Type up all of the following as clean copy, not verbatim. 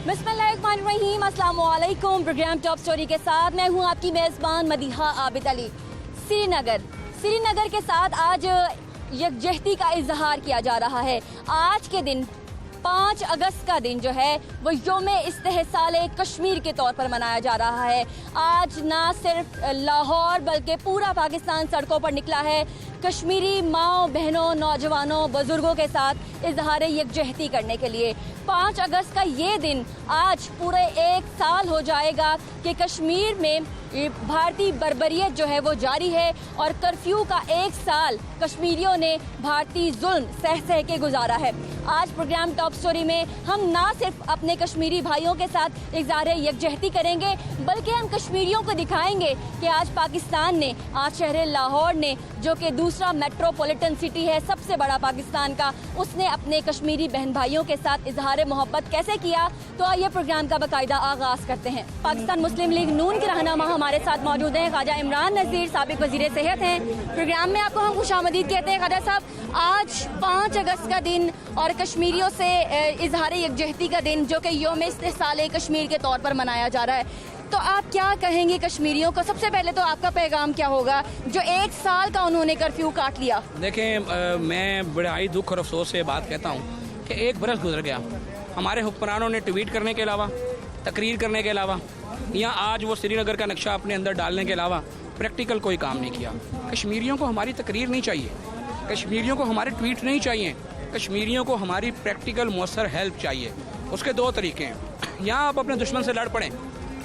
बिस्मिल्लाहिर्रहमानिर्रहीम, अस्सलाम वालेकुम। प्रोग्राम टॉप स्टोरी के साथ मैं हूं आपकी मेज़बान मदीहा आबिद अली। श्रीनगर के साथ आज यकजहती का इजहार किया जा रहा है। आज के दिन 5 अगस्त का दिन जो है वो यौम इस्तेहसाल कश्मीर के तौर पर मनाया जा रहा है। आज ना सिर्फ लाहौर बल्कि पूरा पाकिस्तान सड़कों पर निकला है कश्मीरी माओ बहनों, नौजवानों, बुजुर्गों के साथ इजहार यकजहती करने के लिए। 5 अगस्त का ये दिन आज पूरे 1 साल हो जाएगा कि कश्मीर में भारतीय बर्बरियत जो है वो जारी है और कर्फ्यू का 1 साल कश्मीरियों ने भारतीय जुल्म सह के गुजारा है। आज प्रोग्राम टॉप स्टोरी में हम ना सिर्फ अपने कश्मीरी भाइयों के साथ इज़हार यकजहती करेंगे बल्कि हम कश्मीरियों को दिखाएंगे कि आज पाकिस्तान ने, आज शहर लाहौर ने जो कि दूसरा मेट्रोपॉलिटन सिटी है सबसे बड़ा पाकिस्तान का, उसने अपने कश्मीरी बहन भाइयों के साथ इज़हार मोहब्बत कैसे किया। तो आइए प्रोग्राम का बाकायदा आगाज़ करते हैं। पाकिस्तान मुस्लिम लीग नून के रहनुमा हमारे साथ मौजूद हैं, ख्वाजा इमरान नज़ीर, साबिक वज़ीर सेहत हैं। प्रोग्राम में आपको हम खुशामदीद कहते हैं। ख्वाजा साहब, आज 5 अगस्त का दिन और कश्मीरियों से इज़हार यकजहती का दिन जो कि यौम इस्तेहसाल कश्मीर के तौर पर मनाया जा रहा है, तो आप क्या कहेंगे कश्मीरियों को? सबसे पहले तो आपका पैगाम क्या होगा जो 1 साल का उन्होंने कर्फ्यू काट लिया? देखें, मैं बड़े ही दुख और अफसोस से बात कहता हूँ कि 1 बरस गुजर गया, हमारे हुक्मरानों ने ट्वीट करने के अलावा, तकरीर करने के अलावा, या आज वो श्रीनगर का नक्शा अपने अंदर डालने के अलावा प्रैक्टिकल कोई काम नहीं किया। कश्मीरियों को हमारी तकरीर नहीं चाहिए, कश्मीरियों को हमारे ट्वीट नहीं चाहिए, कश्मीरियों को हमारी प्रैक्टिकल मौसर हेल्प चाहिए। उसके 2 तरीके हैं, या आप अपने दुश्मन से लड़ पड़ें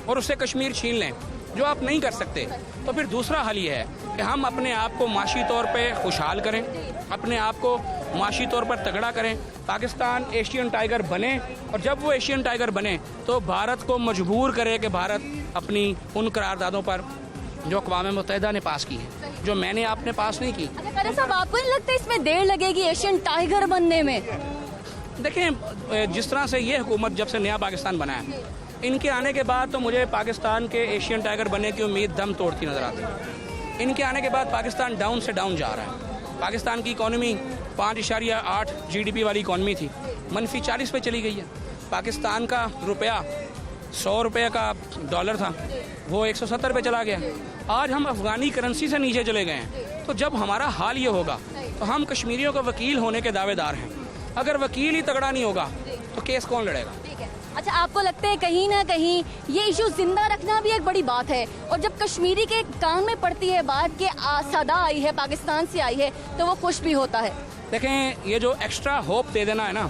और उससे कश्मीर छीन लें, जो आप नहीं कर सकते, तो फिर दूसरा हल ये है कि हम अपने आप को माशी तौर पे खुशहाल करें, अपने आप को माशी तौर पर तगड़ा करें, पाकिस्तान एशियन टाइगर बने, और जब वो एशियन टाइगर बने तो भारत को मजबूर करे कि भारत अपनी उन करारदादों पर जो अक़वाम मुत्तहिदा ने पास की है, जो मैंने आपने पास नहीं की। अच्छा साहब, आपको नहीं लगता इसमें देर लगेगी एशियन टाइगर बनने में? देखें, जिस तरह से ये हुकूमत जब से नया पाकिस्तान बना है, इनके आने के बाद तो मुझे पाकिस्तान के एशियन टाइगर बनने की उम्मीद दम तोड़ती नज़र आती है। इनके आने के बाद पाकिस्तान डाउन से डाउन जा रहा है। पाकिस्तान की इकॉनमी 5.8 GDP वाली इकॉनमी थी, मनफी 40 पे चली गई है। पाकिस्तान का रुपया 100 रुपये का डॉलर था, वो 170 पे चला गया। आज हम अफगानी करेंसी से नीचे चले गए हैं। तो जब हमारा हाल ये होगा तो हम कश्मीरियों को वकील होने के दावेदार हैं। अगर वकील ही तगड़ा नहीं होगा तो केस कौन लड़ेगा? अच्छा, आपको लगता है कहीं ना कहीं ये इशू जिंदा रखना भी एक बड़ी बात है, और जब कश्मीरी के कान में पड़ती है बात कि सदा आई है, पाकिस्तान से आई है, तो वो खुश भी होता है? देखें, ये जो एक्स्ट्रा होप दे देना है ना,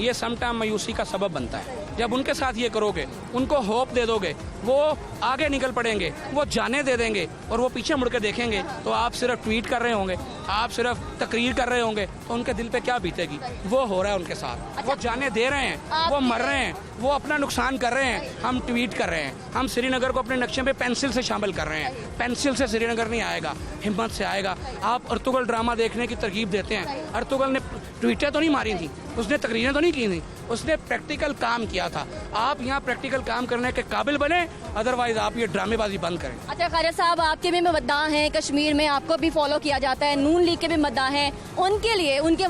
ये समटाइम मायूसी का सबब बनता है। जब उनके साथ ये करोगे, उनको होप दे दोगे, वो आगे निकल पड़ेंगे, वो जाने दे देंगे और वो पीछे मुड़ के देखेंगे तो आप सिर्फ ट्वीट कर रहे होंगे, आप सिर्फ तकरीर कर रहे होंगे, तो उनके दिल पे क्या बीतेगी? वो हो रहा है उनके साथ। वो जाने दे रहे हैं, वो मर रहे हैं, वो अपना नुकसान कर रहे हैं, हम ट्वीट कर रहे हैं। हम श्रीनगर को अपने नक्शे पे पेंसिल से शामिल कर रहे हैं। पेंसिल से श्रीनगर नहीं आएगा, हिम्मत से आएगा। आप अर्तुगल ड्रामा देखने की तरकीब देते हैं। अर्तुगल ने ट्वीटें तो नहीं मारी थी, उसने तकरीरें तो नहीं की थी, उसने प्रैक्टिकल काम किया था। आप यहाँ प्रैक्टिकल काम करने के काबिल बने, अदरवाइज आप ये ड्रामेबाजी बंद करें। अच्छा ख्वाजा साहब, आपके भी मद्दाह हैं कश्मीर में, आपको भी फॉलो किया जाता है, नून लीग के भी मद्दाह हैं, उनके लिए, उनके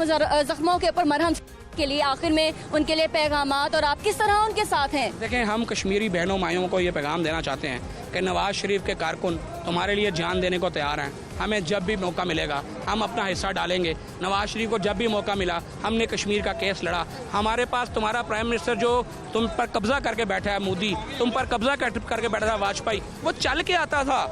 जख्मों के ऊपर मरहम के लिए आखिर में उनके लिए पैगामात, और आप किस तरह उनके साथ हैं? देखें, हम कश्मीरी बहनों माइयों को ये पैगाम देना चाहते हैं कि नवाज शरीफ के कारकुन तुम्हारे लिए जान देने को तैयार हैं। हमें जब भी मौका मिलेगा हम अपना हिस्सा डालेंगे। नवाज शरीफ को जब भी मौका मिला हमने कश्मीर का केस लड़ा। हमारे पास तुम्हारा प्राइम मिनिस्टर जो तुम पर कब्जा करके बैठा है, मोदी, तुम पर कब्जा करके बैठा था वाजपेयी, वो चल के आता था।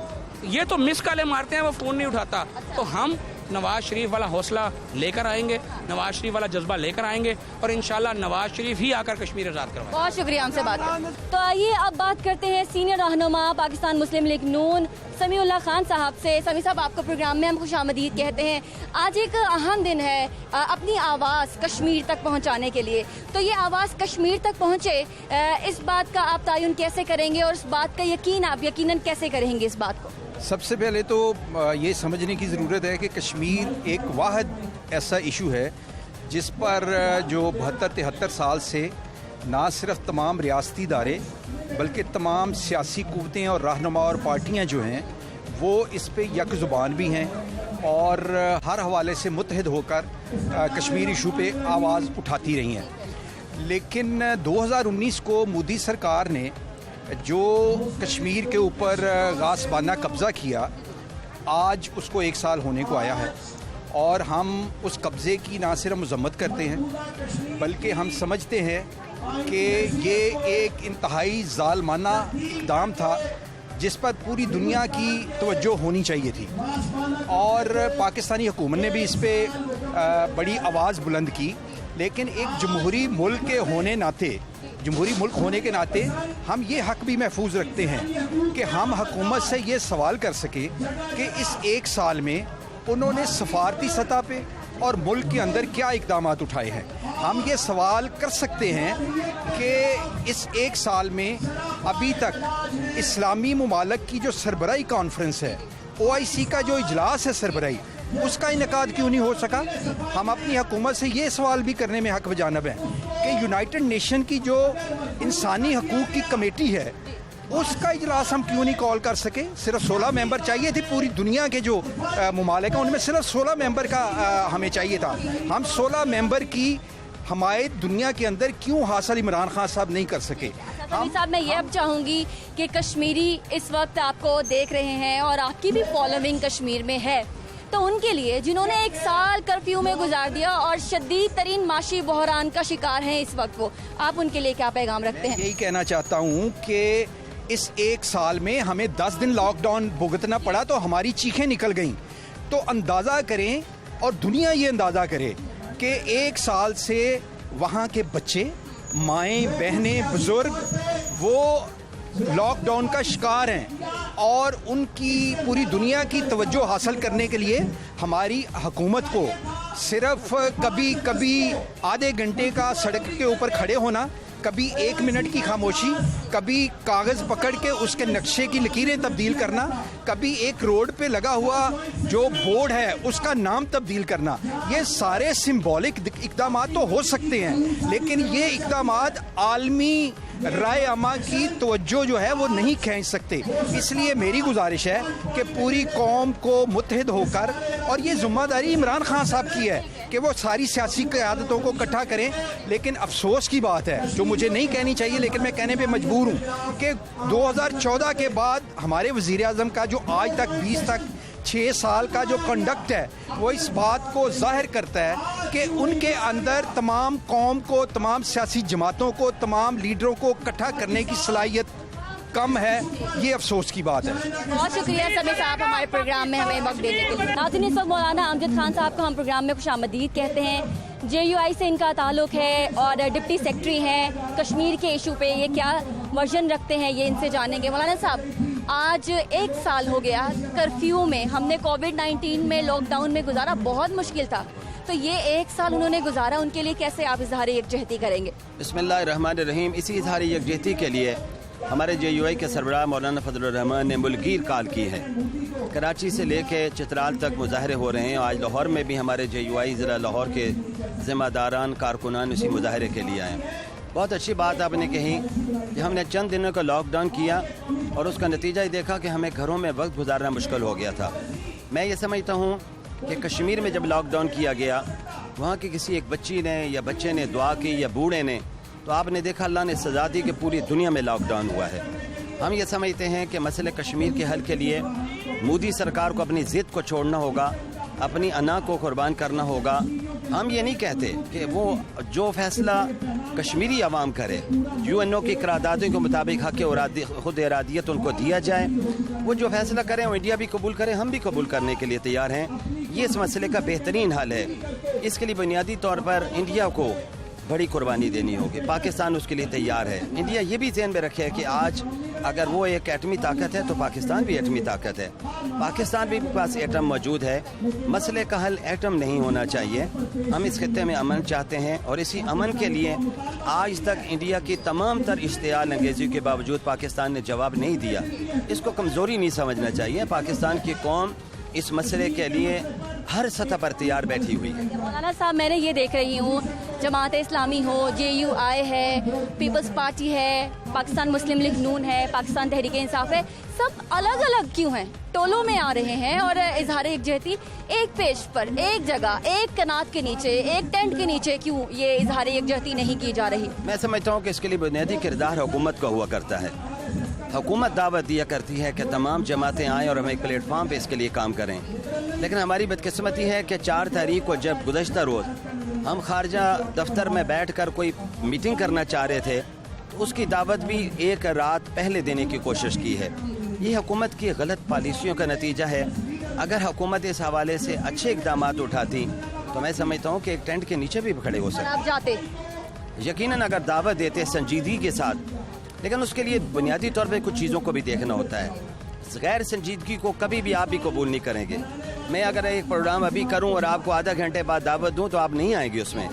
ये तो मिस कॉलें मारते हैं, वो फ़ोन नहीं उठाता। तो हम नवाज शरीफ वाला हौसला लेकर आएंगे, नवाज शरीफ वाला जज्बा लेकर आएंगे, और इंशाल्लाह नवाज शरीफ ही आकर कश्मीर आज़ाद करवाएंगे। बहुत शुक्रिया हमसे बात करने। तो आइए अब बात करते हैं सीनियर रहनुमा पाकिस्तान मुस्लिम लीग नून समीउल्लाह खान साहब से। समी साहब, आपको प्रोग्राम में हम खुशामदीद कहते हैं। आज एक अहम दिन है अपनी आवाज़ कश्मीर तक पहुँचाने के लिए, तो ये आवाज़ कश्मीर तक पहुँचे, इस बात का आप तयन कैसे करेंगे और इस बात का यकीन आप यकीनन कैसे करेंगे इस बात को? सबसे पहले तो ये समझने की ज़रूरत है कि कश्मीर एक वाहिद ऐसा इशू है जिस पर जो 72-73 साल से ना सिर्फ तमाम रियासती इदारे बल्कि तमाम सियासी क़ुव्वतें और रहनुमा और पार्टियाँ जो हैं वो इस पे यक ज़ुबान भी हैं और हर हवाले से मुत्तहिद होकर कश्मीर इशू पे आवाज़ उठाती रही हैं। लेकिन 2019 को मोदी सरकार ने जो कश्मीर के ऊपर गासबाना कब्ज़ा किया, आज उसको 1 साल होने को आया है और हम उस कब्ज़े की ना सिर्फ मज़म्मत करते हैं बल्कि हम समझते हैं कि ये एक इंतहाई ज़ालमाना इक़दाम था जिस पर पूरी दुनिया की तवज्जो होनी चाहिए थी और पाकिस्तानी हुकूमत ने भी इस पर बड़ी आवाज़ बुलंद की। लेकिन एक जमहूरी मुल्क होने के नाते हम ये हक भी महफूज रखते हैं कि हम हुकूमत से ये सवाल कर सके कि इस 1 साल में उन्होंने सफारती सतह पे और मुल्क के अंदर क्या इक़दामात उठाए हैं। हम ये सवाल कर सकते हैं कि इस 1 साल में अभी तक इस्लामी मुमालिक की जो सरबराही कॉन्फ्रेंस है, OIC का जो इजलास है सरबराही, उसका इनेकाद क्यों नहीं हो सका। हम अपनी हुकूमत से ये सवाल भी करने में हक बजानब हैं कि यूनाइटेड नेशन की जो इंसानी हकूक़ की कमेटी है उसका इजलास हम क्यों नहीं कॉल कर सके। सिर्फ 16 मेंबर चाहिए थे, पूरी दुनिया के जो मुमालिक हैं उनमें सिर्फ 16 मेंबर का हमें चाहिए था। हम 16 मेंबर की हमायत दुनिया के अंदर क्यों हासिल इमरान खान साहब नहीं कर सके। साहब मैं ये अब चाहूँगी कि कश्मीरी इस वक्त आपको देख रहे हैं और आपकी भी फॉलोइंग कश्मीर में है, तो उनके लिए जिन्होंने 1 साल कर्फ्यू में गुजार दिया और शदीद तरीन माशी बहरान का शिकार हैं इस वक्त, वो आप उनके लिए क्या पैगाम रखते हैं? यही कहना चाहता हूँ कि इस 1 साल में हमें 10 दिन लॉकडाउन भुगतना पड़ा तो हमारी चीखें निकल गईं। तो अंदाज़ा करें और दुनिया ये अंदाज़ा करे कि 1 साल से वहाँ के बच्चे, माएँ, बहनें, बुज़ुर्ग वो लॉकडाउन का शिकार हैं और उनकी पूरी दुनिया की तवज्जो हासिल करने के लिए हमारी हुकूमत को सिर्फ कभी कभी आधे घंटे का सड़क के ऊपर खड़े होना, कभी 1 मिनट की खामोशी, कभी कागज़ पकड़ के उसके नक्शे की लकीरें तब्दील करना, कभी एक रोड पे लगा हुआ जो बोर्ड है उसका नाम तब्दील करना, ये सारे सिंबॉलिक इक़दामात तो हो सकते हैं लेकिन ये इक़दामात आलमी राय आमा की तवज्जो जो है वो नहीं खींच सकते। इसलिए मेरी गुजारिश है कि पूरी कौम को मुत्तहिद होकर, और ये ज़िम्मेदारी इमरान खान साहब की है कि वो सारी सियासी क़यादतों को इकट्ठा करें। लेकिन अफसोस की बात है, जो मुझे नहीं कहनी चाहिए लेकिन मैं कहने पे मजबूर हूँ, कि 2014 के बाद हमारे वज़ीर आज़म का जो आज तक 6 साल का जो कंडक्ट है वो इस बात को जाहिर करता है कि उनके अंदर तमाम कौम को, तमाम सियासी जमातों को, तमाम लीडरों को इकट्ठा करने की सलाहियत कम है। ये अफसोस की बात है। बहुत शुक्रिया समीर साहब हमारे प्रोग्राम में हमें वक्त देने के लिए। नाज़रीन, इस वक्त मौलाना अमजद खान साहब को हम प्रोग्राम में खुशामदीद कहते हैं। JUI से इनका ताल्लुक है और डिप्टी सेक्रेटरी हैं। कश्मीर के इशू पे ये क्या वर्जन रखते हैं ये इनसे जानेंगे। मौलाना साहब, आज 1 साल हो गया कर्फ्यू में, हमने कोविड-19 में लॉकडाउन में गुजारा, बहुत मुश्किल था, तो ये 1 साल उन्होंने गुजारा, उनके लिए कैसे आप इजहार यकजहती करेंगे? बिस्मिल्लाहिर्रहमानिर्रहीम। इसी इजहार यकजहती के लिए हमारे JUI के सरबराह मौलाना फजलुर रहमान ने मुल्कीर कॉल की है। कराची से लेके चित्राल तक मुजाहरे हो रहे हैं। आज लाहौर में भी हमारे JUI ज़िला लाहौर के ज़िम्मेदारान कारकुनान इसी मुजाहरे के लिए आए। बहुत अच्छी बात आपने कही कि हमने चंद दिनों का लॉकडाउन किया और उसका नतीजा ही देखा कि हमें घरों में वक्त गुजारना मुश्किल हो गया था। मैं ये समझता हूँ कि कश्मीर में जब लॉकडाउन किया गया, वहाँ की किसी एक बच्ची ने या बच्चे ने दुआ की या बूढ़े ने, तो आपने देखा अल्लाह ने सज़ा दी कि पूरी दुनिया में लॉकडाउन हुआ है। हम ये समझते हैं कि मसले कश्मीर के हल के लिए मोदी सरकार को अपनी ज़िद को छोड़ना होगा, अपनी अना को कुर्बान करना होगा। हम ये नहीं कहते कि वो जो फैसला कश्मीरी अवाम करे, UNO की करारदादों के मुताबिक हक़ खुद इरादियत उनको दिया जाए, वो जो फैसला करें वो इंडिया भी कबूल करे, हम भी कबूल करने के लिए तैयार हैं। ये इस मसले का बेहतरीन हल है। इसके लिए बुनियादी तौर पर इंडिया को बड़ी कुर्बानी देनी होगी। पाकिस्तान उसके लिए तैयार है। इंडिया ये भी ज़हन में रखे कि आज अगर वो एक एटमी ताकत है तो पाकिस्तान भी एटमी ताकत है। पाकिस्तान भी पास एटम मौजूद है। मसले का हल एटम नहीं होना चाहिए। हम इस खित्ते में अमन चाहते हैं और इसी अमन के लिए आज तक इंडिया की तमाम तर इश्तियाल अंगेज़ी के बावजूद पाकिस्तान ने जवाब नहीं दिया। इसको कमज़ोरी नहीं समझना चाहिए। पाकिस्तान की कौम इस मसले के लिए हर सतह पर तैयार बैठी हुई है। मौलाना साहब, मैंने ये देख रही हूँ, जमात इस्लामी हो, JUI है, पीपल्स पार्टी है, पाकिस्तान मुस्लिम लीग नून है, पाकिस्तान तहरीक इंसाफ है, सब अलग अलग क्यों हैं, टोलों में आ रहे हैं और इजहार यकजहती एक पेज पर, एक जगह, एक कनात के नीचे, एक टेंट के नीचे क्यों ये इजहार यकजहती नहीं की जा रही? मैं समझता हूँ कि इसके लिए बुनियादी किरदार हुकूमत का हुआ करता है। हुकूमत दावत दिया करती है कि तमाम जमातें आएँ और हम एक प्लेटफार्म पे इसके लिए काम करें, लेकिन हमारी बदकिस्मती है कि 4 तारीख को जब गुज़श्ता रोज़ हम खारजा दफ्तर में बैठ कर कोई मीटिंग करना चाह रहे थे तो उसकी दावत भी एक रात पहले देने की कोशिश की है। ये हुकूमत की गलत पॉलिसियों का नतीजा है। अगर हुकूमत इस हवाले से अच्छे इक़दाम उठाती तो मैं समझता हूँ कि एक टेंट के नीचे भी खड़े हो सकते। आप जाते यकीनन अगर दावत देते संजीदगी के साथ, लेकिन उसके लिए बुनियादी तौर पे कुछ चीज़ों को भी देखना होता है। गैर संजीदगी को कभी भी आप भी कबूल नहीं करेंगे। मैं अगर एक प्रोग्राम अभी करूं और आपको आधा घंटे बाद दावत दूं तो आप नहीं आएंगे उसमें।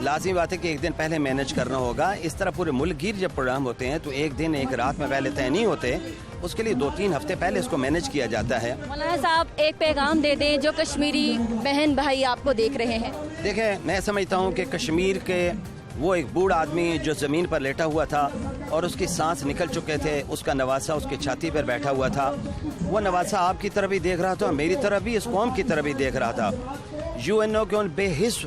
लाज़मी बात है कि एक दिन पहले मैनेज करना होगा। इस तरह पूरे मुल्क गिर जब प्रोग्राम होते हैं तो एक दिन एक रात में पहले तय नहीं होते, उसके लिए 2-3 हफ्ते पहले इसको मैनेज किया जाता है। मौलाना साहब एक पैगाम दे दें जो कश्मीरी बहन भाई आपको देख रहे हैं। देखें, मैं समझता हूँ कि कश्मीर के वो एक बूढ़ा आदमी जो ज़मीन पर लेटा हुआ था और उसकी सांस निकल चुके थे, उसका नवासा उसकी छाती पर बैठा हुआ था। वो नवासा आपकी तरफ भी देख रहा था, मेरी तरफ भी, इस कौम की तरफ भी देख रहा था। UNO के उन बेहिस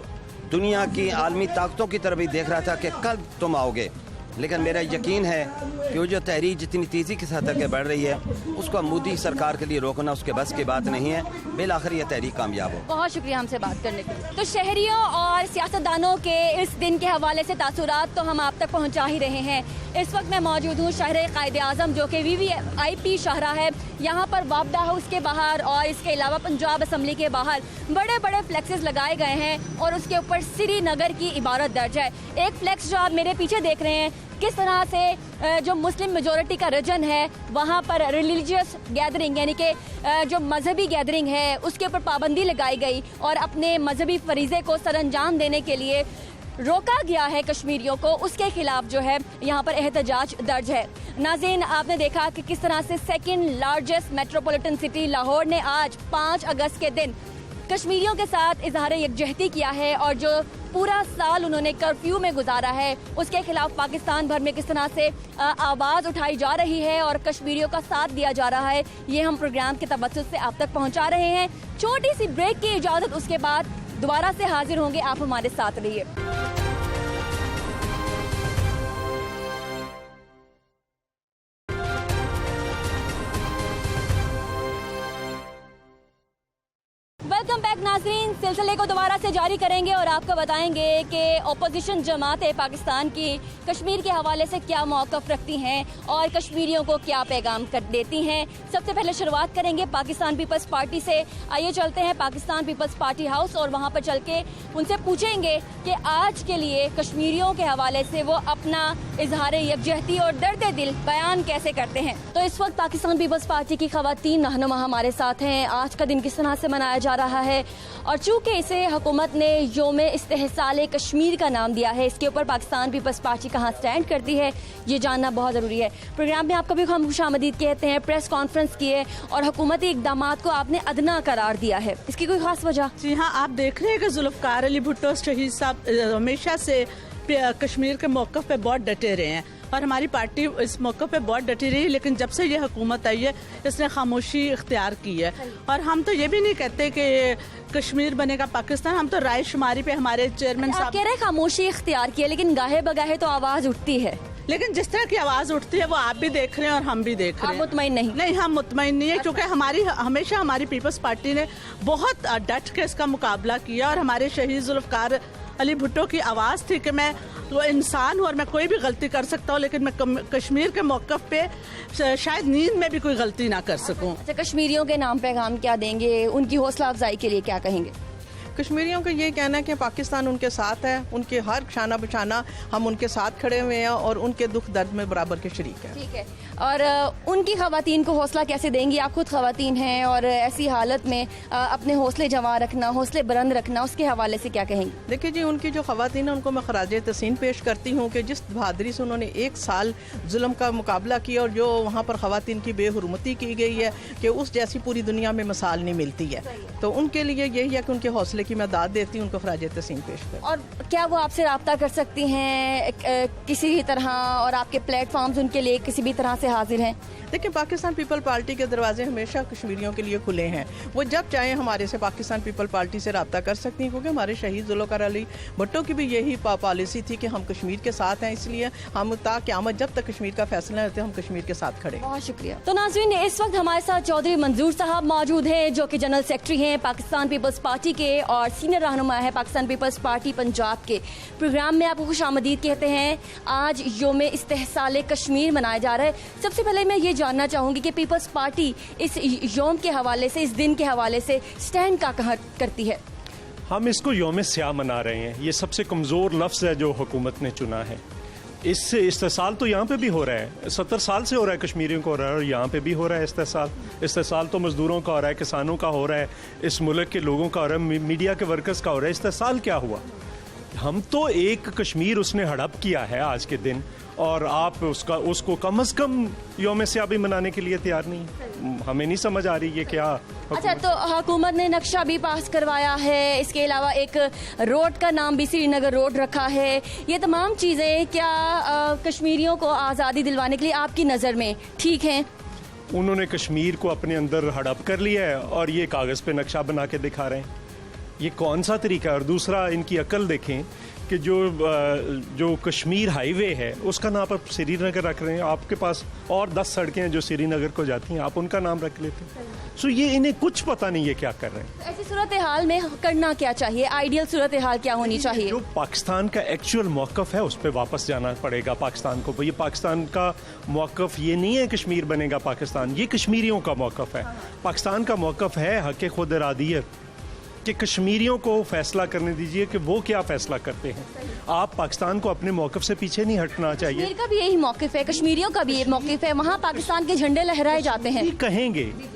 दुनिया की आलमी ताकतों की तरफ भी देख रहा था कि कल तुम आओगे। लेकिन मेरा यकीन है कि वो जो तहरीक जितनी तेज़ी के साथ आगे बढ़ रही है उसको मोदी सरकार के लिए रोकना उसके बस की बात नहीं है। बिलाखिर ये तहरीक कामयाब हो। बहुत शुक्रिया हमसे बात करने के लिए। तो शहरियों और सियासतदानों के इस दिन के हवाले से तासुरात तो हम आप तक पहुंचा ही रहे हैं। इस वक्त मैं मौजूद हूँ शहर कायदे आज़म जो कि VVIP शाहरा है। यहाँ पर वापडा हाउस के बाहर और इसके अलावा पंजाब असम्बली के बाहर बड़े बड़े फ्लेक्सेस लगाए गए हैं और उसके ऊपर श्रीनगर की इबारत दर्ज है। एक फ्लेक्स जो आप मेरे पीछे देख रहे हैं, किस तरह से जो मुस्लिम मेजॉरिटी का रीजन है वहाँ पर रिलीजियस गैदरिंग यानी कि जो मजहबी गैदरिंग है उसके ऊपर पाबंदी लगाई गई और अपने मजहबी फरीज़े को सरअंजाम देने के लिए रोका गया है कश्मीरियों को, उसके खिलाफ जो है यहाँ पर एहतजाज दर्ज है। नाज़रीन, आपने देखा कि किस तरह से second largest metropolitan city Lahore ने आज 5 अगस्त के दिन कश्मीरियों के साथ इजहार यकजहती किया है और जो पूरा साल उन्होंने कर्फ्यू में गुजारा है उसके खिलाफ पाकिस्तान भर में किस तरह से आवाज़ उठाई जा रही है और कश्मीरियों का साथ दिया जा रहा है, ये हम प्रोग्राम के तवज्जुह से आप तक पहुंचा रहे हैं। छोटी सी ब्रेक की इजाज़त, उसके बाद दोबारा से हाजिर होंगे, आप हमारे साथ रहिए। वेलकम बैक नाज़रीन, सिलसिले को दोबारा से जारी करेंगे और आपको बताएंगे कि अपोजिशन जमातें पाकिस्तान की कश्मीर के हवाले से क्या मौक़िफ़ रखती हैं और कश्मीरियों को क्या पैगाम कर देती हैं। सबसे पहले शुरुआत करेंगे पाकिस्तान पीपल्स पार्टी से। आइए चलते हैं पाकिस्तान पीपल्स पार्टी हाउस और वहाँ पर चल के उनसे पूछेंगे कि आज के लिए कश्मीरियों के हवाले से वो अपना इजहार यकजहती और दर्द दिल बयान कैसे करते हैं। तो इस वक्त पाकिस्तान पीपल्स पार्टी की ख़वातीन रहनुमा हमारे साथ हैं। आज का दिन किस तरह से मनाया जा रहा है और चूंकि इसे हुकूमत ने योम इस्तेहसाल कश्मीर का नाम दिया है, इसके ऊपर पाकिस्तान पीपल्स पार्टी कहाँ स्टैंड करती है ये जानना बहुत ज़रूरी है। प्रोग्राम में आपको भी हम खुशामदीद कहते हैं। प्रेस कॉन्फ्रेंस की है और हुकूमती इक़दामात को आपने अदना करार दिया है, इसकी कोई खास वजह? जी हाँ, आप देख रहे हैं कि जुल्फ़कार अली भुट्टो शहीद साहब हमेशा से कश्मीर के मौक़िफ़ पे बहुत डटे रहे हैं और हमारी पार्टी इस मौके पे बहुत डटी रही, लेकिन जब से ये हुकूमत आई है इसने खामोशी इख्तियार की है। और हम तो ये भी नहीं कहते कि कश्मीर बनेगा पाकिस्तान, हम तो राय शुमारी पे हमारे चेयरमैन साहब कह रहे हैं खामोशी इख्तियार की है, लेकिन गाहे बगाहे तो आवाज़ उठती है। लेकिन जिस तरह की आवाज़ उठती है वो आप भी देख रहे हैं और हम भी देख रहे हैं। मुतमईन नहीं? नहीं, हम मुतमईन नहीं है, क्योंकि हमेशा हमारी पीपल्स पार्टी ने बहुत डट के इसका मुकाबला किया और हमारे शहीद जुल्फ़कार अली भुट्टो की आवाज़ थी कि मैं वो इंसान हूँ और मैं कोई भी गलती कर सकता हूँ, लेकिन मैं कश्मीर के मौक़िफ़ पे शायद नींद में भी कोई गलती ना कर सकूँ। अच्छा, कश्मीरियों के नाम पैगाम क्या देंगे, उनकी हौसला अफजाई के लिए क्या कहेंगे? कश्मीरियों का ये कहना है कि पाकिस्तान उनके साथ है, उनके हर शाना बशाना हम उनके साथ खड़े हुए हैं और उनके दुख दर्द में बराबर के शरीक हैं। ठीक है, और उनकी ख़वातीन को हौसला कैसे देंगी? आप खुद ख़वातीन हैं और ऐसी हालत में अपने हौसले जमा रखना, हौसले बुलंद रखना, उसके हवाले से क्या कहेंगी? देखिए जी, उनकी जो ख़वातीन है उनको मैं खराज तहसीन पेश करती हूँ कि जिस बहादुरी से उन्होंने 1 साल जुल्म का मुकाबला किया और जो वहाँ पर ख़वातीन की बेहुरमती की गई है कि उस जैसी पूरी दुनिया में मिसाल नहीं मिलती है, तो उनके लिए यही है कि उनके हौसले की मैं दाद देती हूँ, उनको खराज तहसीन पेश कर। और क्या वो आपसे रब्ता कर सकती हैं किसी भी तरह और आपके प्लेटफॉर्म्स उनके लिए किसी भी तरह से हाजिर हैं? देखिए, पाकिस्तान पीपल पार्टी के दरवाजे हमेशा कश्मीरियों के लिए खुले हैं। वो जब चाहें हमारे से पाकिस्तान पीपल पार्टी से रब्ता कर सकती हैं, क्योंकि हमारे शहीद जुल्फ़िकार अली भुट्टो की भी यही पॉलिसी थी कि हम कश्मीर के साथ हैं, इसलिए हम क़यामत जब तक कश्मीर का फैसला होता है हम कश्मीर के साथ खड़े। बहुत शुक्रिया। तो नाज़रीन, इस वक्त हमारे साथ चौधरी मंजूर साहब मौजूद हैं, जो कि जनरल सेक्रेटरी हैं पाकिस्तान पीपल्स पार्टी के और सीनियर रहनुमा है पाकिस्तान पीपल्स पार्टी पंजाब के। प्रोग्राम में आपको खुशामदीद कहते हैं। आज योम इस्तेहसाल कश्मीर मनाया जा रहा है। सबसे पहले मैं ये जानना चाहूँगी कि पीपल्स पार्टी इस योम के हवाले से, इस दिन के हवाले से स्टैंड का कहाँ करती है? हम इसको योम स्याह मना रहे हैं। ये सबसे कमज़ोर लफ्ज़ है जो हुकूमत ने चुना है। इससे इस्तेसाल तो यहाँ पे भी हो रहा है, 70 साल से हो रहा है, कश्मीरियों को हो रहा है, और यहाँ पे भी हो रहा है इस्तेसाल तो मज़दूरों का हो रहा है, किसानों का हो रहा है, इस मुल्क के लोगों का हो रहा है, मीडिया के वर्कर्स का हो रहा है। इस्तेसाल क्या हुआ? हम तो एक कश्मीर उसने हड़प किया है आज के दिन, और आप उसको कम से कम योम स्याह भी मनाने के लिए तैयार नहीं। हमें नहीं समझ आ रही है क्या। अच्छा, तो हुकूमत ने नक्शा भी पास करवाया है, इसके अलावा एक रोड का नाम भी श्रीनगर रोड रखा है। ये तमाम चीज़ें क्या कश्मीरियों को आज़ादी दिलवाने के लिए आपकी नज़र में ठीक हैं? उन्होंने कश्मीर को अपने अंदर हड़प कर लिया है और ये कागज़ पे नक्शा बना के दिखा रहे हैं। ये कौन सा तरीका है? और दूसरा, इनकी अकल देखें कि जो कश्मीर हाईवे है उसका नाम आप श्रीनगर रख रहे हैं। आपके पास और 10 सड़कें हैं जो श्रीनगर को जाती हैं, आप उनका नाम रख लेते हैं। सो ये इन्हें कुछ पता नहीं है क्या कर रहे हैं। ऐसी सूरत हाल में करना क्या चाहिए? आइडियल सूरत हाल क्या होनी चाहिए? जो पाकिस्तान का एक्चुअल मौक़िफ़ है उस पर वापस जाना पड़ेगा पाकिस्तान को। ये पाकिस्तान का मौक़िफ़ ये नहीं है कश्मीर बनेगा पाकिस्तान, ये कश्मीरियों का मौक़िफ़ है। पाकिस्तान का मौक़िफ़ है हक़ खुद इरादियत, कि कश्मीरियों को फैसला करने दीजिए कि वो क्या फैसला करते हैं। आप पाकिस्तान को अपने मौक़िफ़ से पीछे नहीं हटना चाहिए। कश्मीर का भी यही मौक़िफ़ है, कश्मीरियों का भी ये मौक़िफ़ है, वहाँ पाकिस्तान के झंडे लहराए जाते हैं।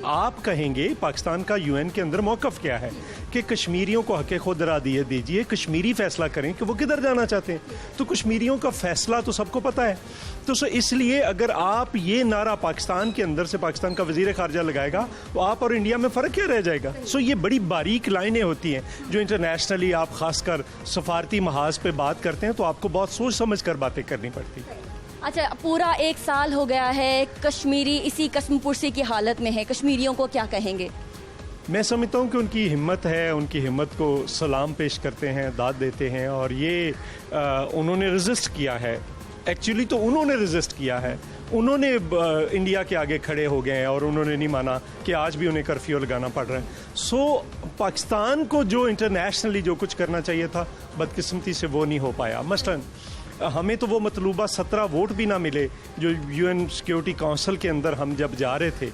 आप कहेंगे पाकिस्तान का यूएन के अंदर मौक़िफ़ क्या है कि कश्मीरियों को हक़ खुद इरादियत दीजिए, कश्मीरी फैसला करें कि वो किधर जाना चाहते हैं। तो कश्मीरियों का फैसला तो सबको पता है। तो इसलिए अगर आप ये नारा पाकिस्तान के अंदर से पाकिस्तान का वज़ीर ख़ारजा लगाएगा तो आप और इंडिया में फ़र्क क्या रह जाएगा? ये बड़ी बारीक लाइनें होती हैं जो इंटरनेशनली आप ख़ासकर सफारती महाज पे बात करते हैं, तो आपको बहुत सोच समझ कर बातें करनी पड़ती। अच्छा, पूरा 1 साल हो गया है, कश्मीरी इसी कसमपुर्सी की हालत में है, कश्मीरियों को क्या कहेंगे? मैं समझता हूँ कि उनकी हिम्मत है, उनकी हिम्मत को सलाम पेश करते हैं, दाद देते हैं, और ये उन्होंने रेजिस्ट किया है। एक्चुअली तो उन्होंने रेजिस्ट किया है, उन्होंने इंडिया के आगे खड़े हो गए हैं और उन्होंने नहीं माना कि आज भी उन्हें कर्फ्यू लगाना पड़ रहा है। पाकिस्तान को जो इंटरनेशनली जो कुछ करना चाहिए था, बदकिस्मती से वो नहीं हो पाया। मसलन हमें तो वो मतलूबा 17 वोट भी ना मिले जो यूएन सिक्योरिटी काउंसिल के अंदर हम जब जा रहे थे,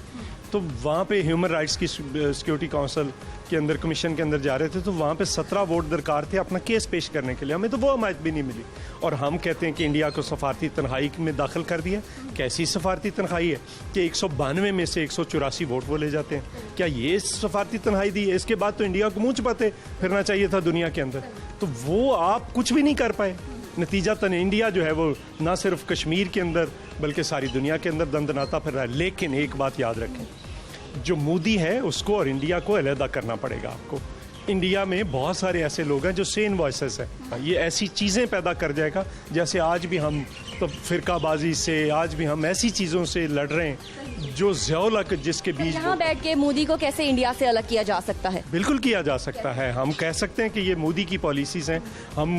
तो वहाँ पे ह्यूमन राइट्स की सिक्योरिटी काउंसिल के अंदर, कमीशन के अंदर जा रहे थे, तो वहाँ पे 17 वोट दरकार थे अपना केस पेश करने के लिए। हमें तो वो हमायत भी नहीं मिली, और हम कहते हैं कि इंडिया को सफारती तन्हाई में दाखिल कर दिया। कैसी सफारती तन्हाई है कि 192 में से 184 वोट वो ले जाते हैं? क्या ये सफारती तन्हाई दी है? इसके बाद तो इंडिया को मुँह छुपाते फिरना चाहिए था दुनिया के अंदर, तो वो आप कुछ भी नहीं कर पाए। नतीजतन इंडिया जो है वो ना सिर्फ कश्मीर के अंदर बल्कि सारी दुनिया के अंदर दंदनाता फिर रहा है। लेकिन एक बात याद रखें, जो मोदी है उसको और इंडिया को अलहदा करना पड़ेगा आपको। इंडिया में बहुत सारे ऐसे लोग हैं जो सेन वॉइसेस हैं। ये ऐसी चीज़ें पैदा कर जाएगा जैसे आज भी हम तो फिरकाबाजी से, आज भी हम ऐसी चीज़ों से लड़ रहे हैं जो ज़्यादा जिसके बीच यहाँ बैठ के मोदी को कैसे इंडिया से अलग किया जा सकता है? बिल्कुल किया जा सकता है। हम कह सकते हैं कि ये मोदी की पॉलिसीज़ हैं, हम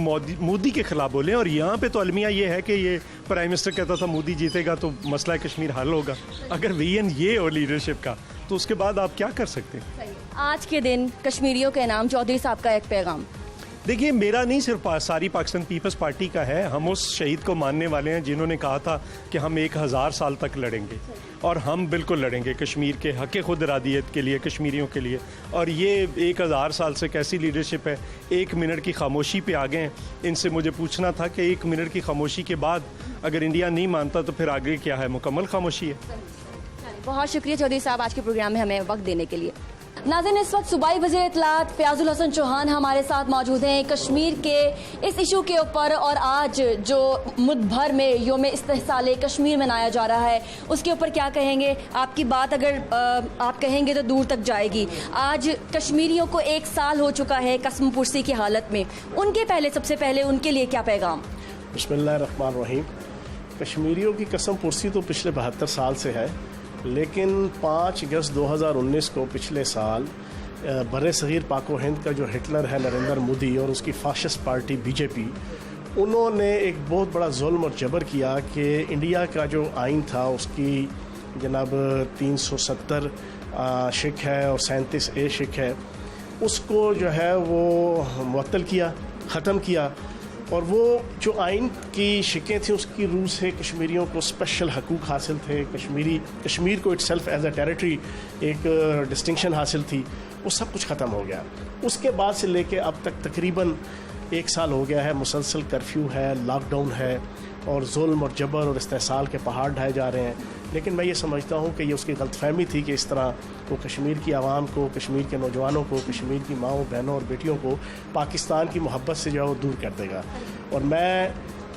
मोदी के खिलाफ बोलें। और यहाँ पे तो अलमिया ये है कि ये प्राइम मिनिस्टर कहता था मोदी जीतेगा तो मसला कश्मीर हल होगा। अगर विजन ये हो लीडरशिप का, तो उसके बाद आप क्या कर सकते हैं? आज के दिन कश्मीरियों के नाम चौधरी साहब का एक पैगाम। देखिए, मेरा नहीं, सिर्फ सारी पाकिस्तान पीपल्स पार्टी का है। हम उस शहीद को मानने वाले हैं जिन्होंने कहा था कि हम 1000 साल तक लड़ेंगे, और हम बिल्कुल लड़ेंगे कश्मीर के हक़ खुद इरादियत के लिए, कश्मीरियों के लिए। और ये 1000 साल से कैसी लीडरशिप है? 1 मिनट की खामोशी पे आ गए हैं। इनसे मुझे पूछना था कि 1 मिनट की खामोशी के बाद अगर इंडिया नहीं मानता तो फिर आगे क्या है? मुकम्मल खामोशी है। बहुत शुक्रिया चौधरी साहब आज के प्रोग्राम में हमें वक्त देने के लिए। नाज़रीन, इस वक्त सूबाई वज़ीर इत्तलात फ़याज़ुल हसन चौहान हमारे साथ मौजूद हैं कश्मीर के इस इशू के ऊपर। और आज जो मुल्क भर में योम इस्तेहसाल कश्मीर मनाया जा रहा है, उसके ऊपर क्या कहेंगे? आपकी बात अगर आप कहेंगे तो दूर तक जाएगी। आज कश्मीरियों को 1 साल हो चुका है कसमपुर्सी की हालत में। उनके पहले, सबसे पहले उनके लिए क्या पैगाम? बिस्मिल्लाहिर्रहमानिर्रहीम। कश्मीरियों की कसमपुर्सी तो पिछले 72 साल से है, لیکن 5 اگست 2019 کو پچھلے سال بر صغیر پاک و ہند کا جو ہٹلر ہے نریندر مودی اور اس کی فاشسٹ پارٹی بی جے پی، انہوں نے ایک بہت بڑا ظلم اور جبر کیا کہ انڈیا کا جو آئین تھا اس کی جناب 370 شق ہے اور 37A شق ہے، اس کو جو ہے وہ معطل کیا، ختم کیا، اور وہ جو آئین کی شقیں تھیں اس کی روح سے کشمیریوں کو اسپیشل حقوق حاصل تھے، کشمیر کو it self as a territory ایک ڈسٹنکشن حاصل تھی، وہ سب کچھ ختم ہو گیا۔ اس کے بعد سے لے کے اب تک تقریباً 1 سال ہو گیا ہے، مسلسل کرفیو ہے، لاک ڈاؤن ہے، اور ظلم اور جبر اور استحصال کے پہاڑ ڈھائے جا رہے ہیں۔ لیکن میں یہ سمجھتا ہوں کہ یہ اس کی غلط فہمی تھی کہ اس طرح وہ کشمیر کی عوام کو، کشمیر کے نوجوانوں کو، کشمیر کی ماؤں بہنوں اور بیٹیوں کو پاکستان کی محبت سے جو ہے وہ دور کر دے گا۔ اور میں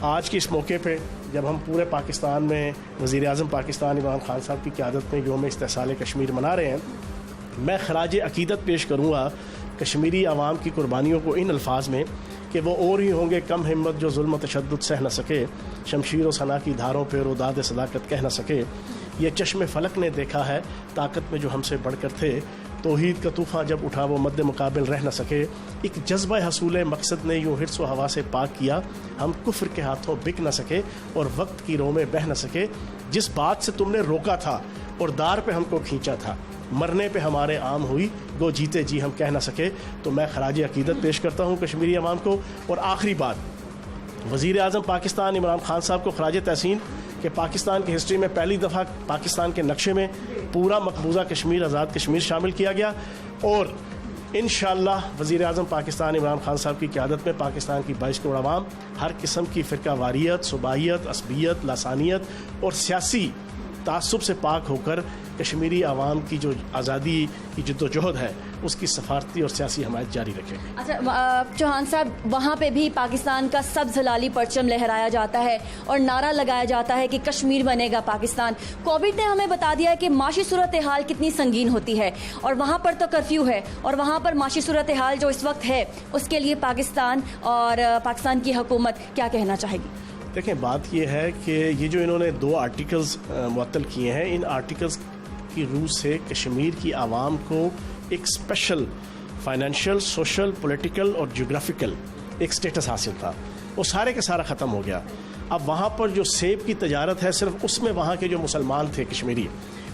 آج کے اس موقع پہ جب ہم پورے پاکستان میں وزیر اعظم پاکستان عمران خان صاحب کی قیادت میں یوم استحصال کشمیر منا رہے ہیں، میں خراج عقیدت پیش کروں گا کشمیری عوام کی قربانیوں کو ان الفاظ میں کہ وہ اور ہی ہوں گے کم ہمت جو ظلم و تشدد سہ نہ سکے، شمشیر و سنا کی دھاروں پہ روداد صداقت کہہ نہ سکے، یہ چشم فلک نے دیکھا ہے طاقت میں جو ہم سے بڑھ کر تھے، توحید کا طوفان جب اٹھا وہ مد مقابل رہ نہ سکے، ایک جذبہ حصول مقصد نے یوں حرص و ہوا سے پاک کیا، ہم کفر کے ہاتھوں بک نہ سکے اور وقت کی رو میں بہہ نہ سکے، جس بات سے تم نے روکا تھا اور دار پہ ہم کو کھینچا تھا، مرنے پہ ہمارے عام ہوئی گو جیتے جی ہم کہہ نہ سکے۔ تو میں خراج عقیدت پیش کرتا ہوں کشمیری عوام کو۔ اور آخری بات، وزیر اعظم پاکستان عمران خان صاحب کو خراج تحسین کہ پاکستان کی ہسٹری میں پہلی دفعہ پاکستان کے نقشے میں پورا مقبوضہ کشمیر، آزاد کشمیر شامل کیا گیا، اور انشاءاللہ وزیر اعظم پاکستان عمران خان صاحب کی قیادت میں پاکستان کی 22 کروڑ عوام ہر قسم کی فرقہ واریت، صوبائیت، عصبیت، لسانیت اور سیاسی تعصب سے پاک ہو کر کشمیری عوام کی جو آزادی کی جد و جہد ہے اس کی سفارتی اور سیاسی حمایت جاری رکھے۔ اچھا چوہان صاحب، وہاں پہ بھی پاکستان کا سبز ہلالی پرچم لہرایا جاتا ہے اور نعرہ لگایا جاتا ہے کہ کشمیر بنے گا پاکستان۔ کووڈ نے ہمیں بتا دیا کہ معاشی صورتحال کتنی سنگین ہوتی ہے، اور وہاں پر تو کرفیو ہے، اور وہاں پر معاشی صورتحال جو اس وقت ہے اس کے لیے پاکستان اور پاکستان کی حکومت کیا کہنا چاہے گی؟ دیکھیں، بات یہ ہے کہ یہ جو انہوں نے 2 آرٹیکلز معطل کیے ہیں، ان آرٹیکلز کی روح سے کشمیر کی عوام کو ایک اسپیشل فائنینشیل، سوشل، پولیٹیکل اور جغرافیکل ایک سٹیٹس حاصل تھا، وہ سارے کا سارا ختم ہو گیا۔ اب وہاں پر جو سیب کی تجارت ہے، صرف اس میں وہاں کے جو مسلمان تھے کشمیری،